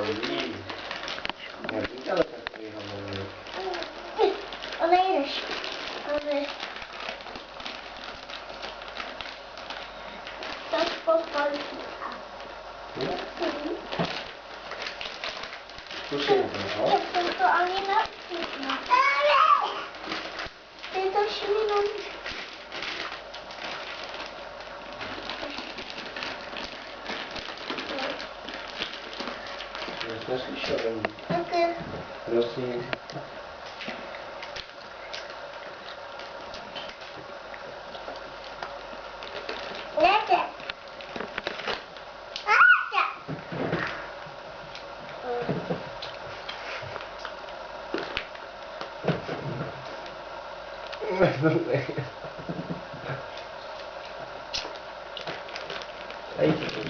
vidíš. Jak říkala takový hamounek. Odejdeš. To spokojný. Zkusím to, no? Jsem to ani nechutná. Ty to šmínu. Já jsem slyšel. Okay. Prosím. Lete. Dej ti to.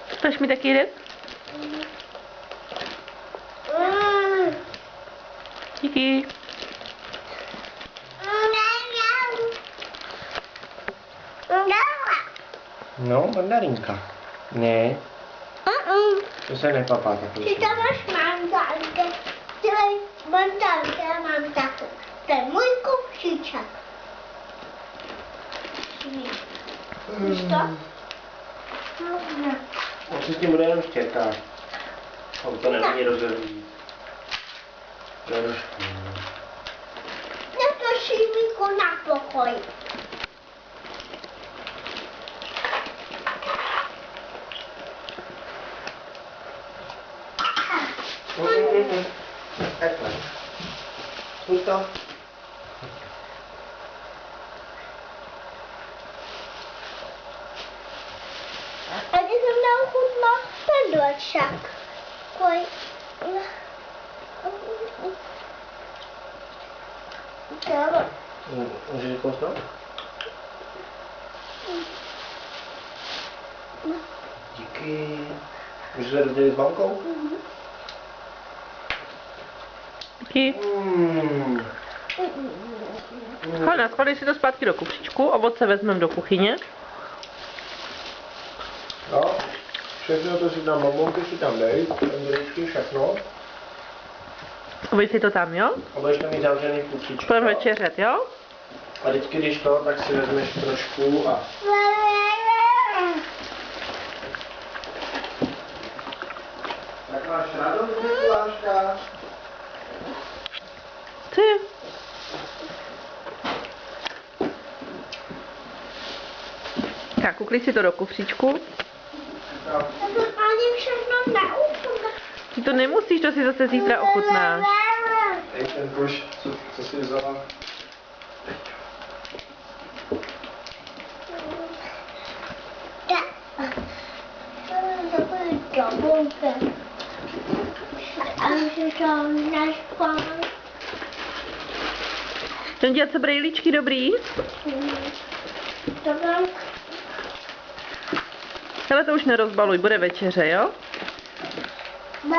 Chceš mi taky ryb? Díky. No, mandarinka. Ne, to se nepapá takový. Ty tam máš mandánky. Ty mandánky já mám taky. To je můj kupříček. Víš to? No. On se s tím bude jenom štěrkat. On to není rozhodný. Trošku. To šímíku na pokoj. Takhle. Zkus to. A když jsem neochutnal pedleček. Koj. Můžeš kousnout? Díky. Můžeš se rozdělit s mamkou? Díky. Hana, skladej si to zpátky do kufříčku, ovoce vezmeme do kuchyně. No, všechno to si tam mamonky si tam dej, Andrejčky, všechno. Obej si to tam, jo? A budeš to mít zavřený v kufříčku. Budeme večeřet, jo? A vždycky, když to, tak si vezmeš trošku a... Tak máš radost, Mikuláška? Ty. Tak, uklid si to do kufříčku. Ani všechno neochutnal. Ty to nemusíš, to si zase zítra ochutnáš. Dej ten koš, co jsi vzala? Jdem dělat se brejlíčky dobrý? Ale to už nerozbaluj, bude večeře, jo? Ne.